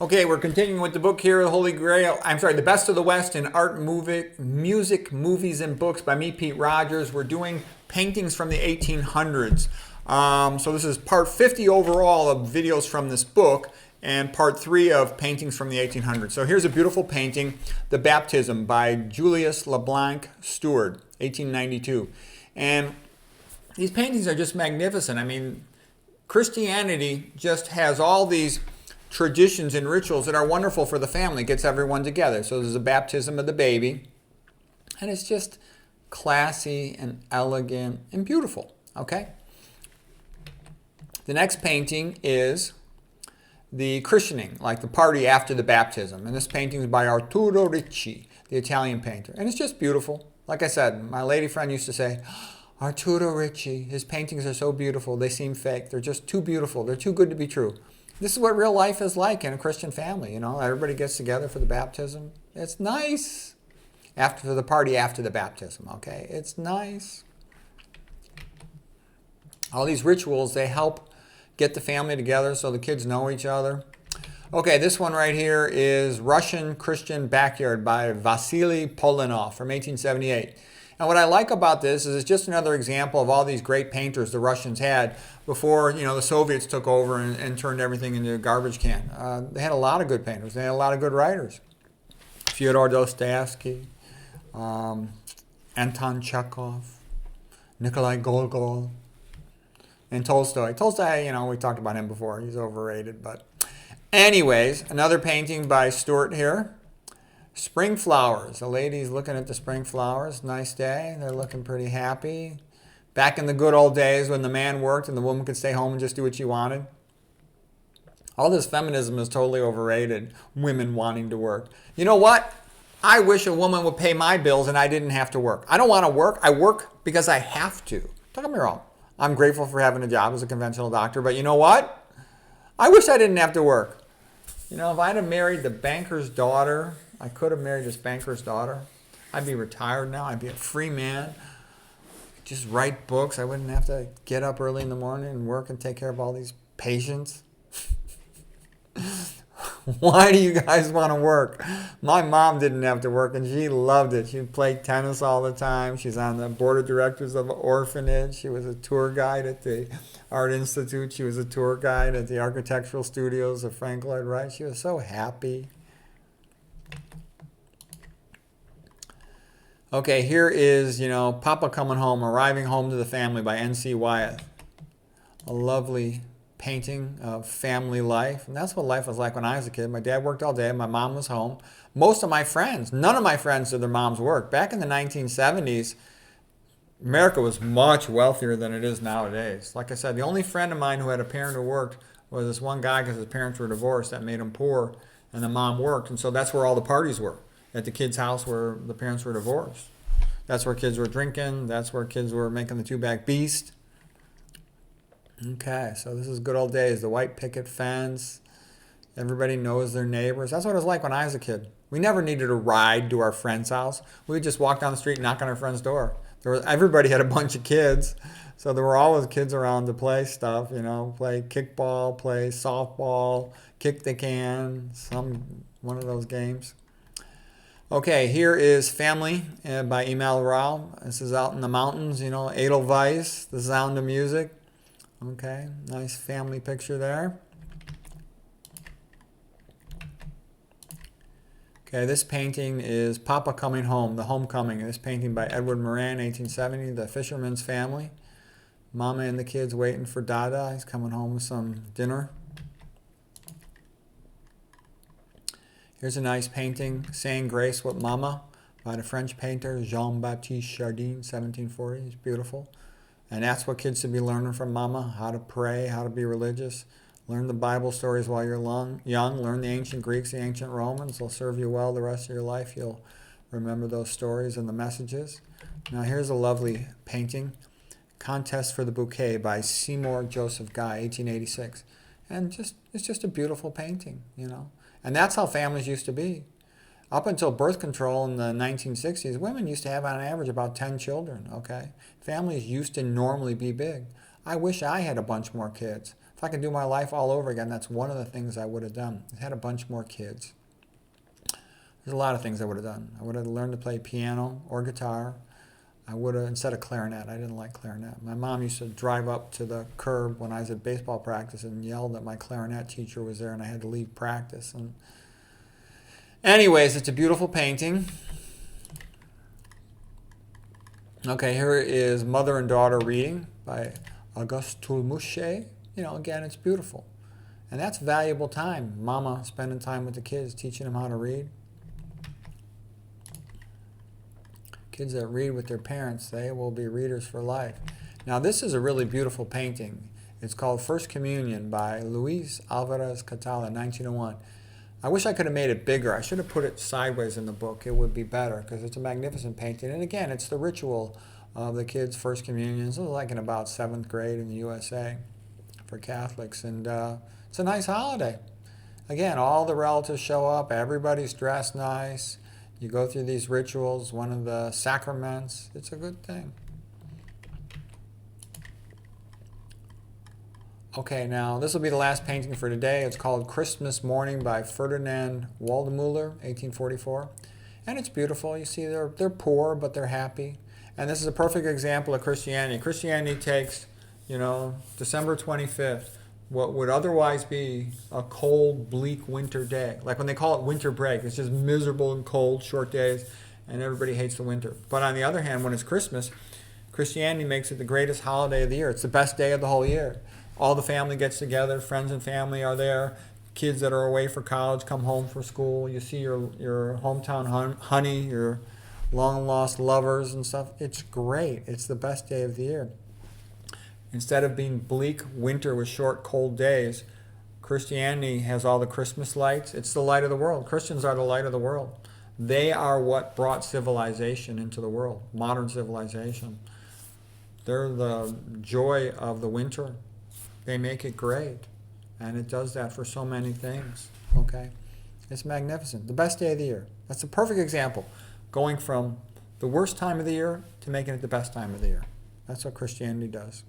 Okay, we're continuing with the book here, The Holy Grail. I'm sorry, The Best of the West in Art, Music, Movies, and Books by me, Pete Rogers. We're doing paintings from the 1800s. So this is part 50 overall of videos from this book and part 3 of paintings from the 1800s. So here's a beautiful painting, The Baptism by Jules Leblanc, Steward, 1892. And these paintings are just magnificent. I mean, Christianity just has all these traditions and rituals that are wonderful for the family. It gets everyone together. So there's a baptism of the baby, and it's just classy and elegant and beautiful. Okay. The next painting is the christening, like the party after the baptism. And this painting is by Arturo Ricci, the Italian painter. And it's just beautiful. Like I said, my lady friend used to say, Arturo Ricci, his paintings are so beautiful. They seem fake. They're just too beautiful. They're too good to be true. This is what real life is like in a Christian family. You know, everybody gets together for the baptism. It's nice. For the party after the baptism, okay? It's nice. All these rituals, they help get the family together so the kids know each other. Okay, this one right here is Russian Christian Backyard by Vasily Polenov from 1878. And what I like about this is it's just another example of all these great painters the Russians had before, you know, the Soviets took over and turned everything into a garbage can. They had a lot of good painters. They had a lot of good writers. Fyodor Dostoevsky, Anton Chekhov, Nikolai Gogol, and Tolstoy. Tolstoy, you know, we talked about him before. He's overrated. But anyways, another painting by Stewart here. Spring flowers. The lady's looking at the spring flowers. Nice day. They're looking pretty happy. Back in the good old days when the man worked and the woman could stay home and just do what she wanted. All this feminism is totally overrated. Women wanting to work. You know what? I wish a woman would pay my bills and I didn't have to work. I don't want to work. I work because I have to. Don't get me wrong. I'm grateful for having a job as a conventional doctor. But you know what? I wish I didn't have to work. You know, if I'd have married the banker's daughter, I could have married this banker's daughter. I'd be retired now. I'd be a free man. Just write books. I wouldn't have to get up early in the morning and work and take care of all these patients. Why do you guys want to work? My mom didn't have to work and she loved it. She played tennis all the time. She's on the board of directors of an orphanage. She was a tour guide at the Art Institute. She was a tour guide at the architectural studios of Frank Lloyd Wright. She was so happy. Okay, here is, you know, Papa Coming Home, Arriving Home to the Family by N.C. Wyeth. A lovely painting of family life. And that's what life was like when I was a kid. My dad worked all day. My mom was home. Most of my friends, none of my friends did their moms work. Back in the 1970s, America was much wealthier than it is nowadays. Like I said, the only friend of mine who had a parent who worked was this one guy because his parents were divorced. That made him poor, and the mom worked. And so that's where all the parties were. At the kid's house where the parents were divorced. That's where kids were drinking. That's where kids were making the two-back beast. Okay, so this is good old days. The white picket fence. Everybody knows their neighbors. That's what it was like when I was a kid. We never needed a ride to our friend's house. We would just walk down the street and knock on our friend's door. Everybody had a bunch of kids. So there were always kids around to play stuff, you know, play kickball, play softball, kick the can, one of those games. Okay, here is Family by Emil Rao. This is out in the mountains, you know, Edelweiss, The Sound of Music. Okay, nice family picture there. Okay, this painting is Papa Coming Home, The Homecoming. This painting by Edward Moran, 1870, The Fisherman's Family. Mama and the kids waiting for Dada. He's coming home with some dinner. Here's a nice painting, Saying Grace with Mama, by the French painter Jean-Baptiste Chardin, 1740. It's beautiful. And that's what kids should be learning from Mama, how to pray, how to be religious. Learn the Bible stories while you're young. Learn the ancient Greeks, the ancient Romans. They'll serve you well the rest of your life. You'll remember those stories and the messages. Now here's a lovely painting, Contest for the Bouquet by Seymour Joseph Guy, 1886. And it's just a beautiful painting, you know. And that's how families used to be. Up until birth control in the 1960s, women used to have on average about 10 children, okay? Families used to normally be big. I wish I had a bunch more kids. If I could do my life all over again, that's one of the things I would have done. I had a bunch more kids. There's a lot of things I would have done. I would have learned to play piano or guitar. I would have, instead of clarinet, I didn't like clarinet. My mom used to drive up to the curb when I was at baseball practice and yell that my clarinet teacher was there and I had to leave practice. And anyways, it's a beautiful painting. Okay, here is Mother and Daughter Reading by Auguste Tulmouche. Again, it's beautiful. And that's valuable time. Mama spending time with the kids, teaching them how to read. Kids that read with their parents, they will be readers for life. Now, this is a really beautiful painting. It's called First Communion by Luis Alvarez Catala, 1901. I wish I could have made it bigger. I should have put it sideways in the book. It would be better because it's a magnificent painting. And again, it's the ritual of the kids' first communion. It's like in about 7th grade in the USA for Catholics. And it's a nice holiday. Again, all the relatives show up. Everybody's dressed nice. You go through these rituals, one of the sacraments. It's a good thing. Okay, now this will be the last painting for today. It's called Christmas Morning by Ferdinand Waldemüller, 1844. And it's beautiful. You see they're poor, but they're happy. And this is a perfect example of Christianity. Christianity takes, December 25th, what would otherwise be a cold, bleak winter day. Like when they call it winter break, it's just miserable and cold, short days, and everybody hates the winter. But on the other hand, when it's Christmas, Christianity makes it the greatest holiday of the year. It's the best day of the whole year. All the family gets together, friends and family are there. Kids that are away for college come home for school. You see your hometown honey, your long-lost lovers and stuff. It's great. It's the best day of the year. Instead of being bleak winter with short, cold days, Christianity has all the Christmas lights. It's the light of the world. Christians are the light of the world. They are what brought civilization into the world, modern civilization. They're the joy of the winter. They make it great. And it does that for so many things. Okay? It's magnificent. The best day of the year. That's a perfect example. Going from the worst time of the year to making it the best time of the year. That's what Christianity does.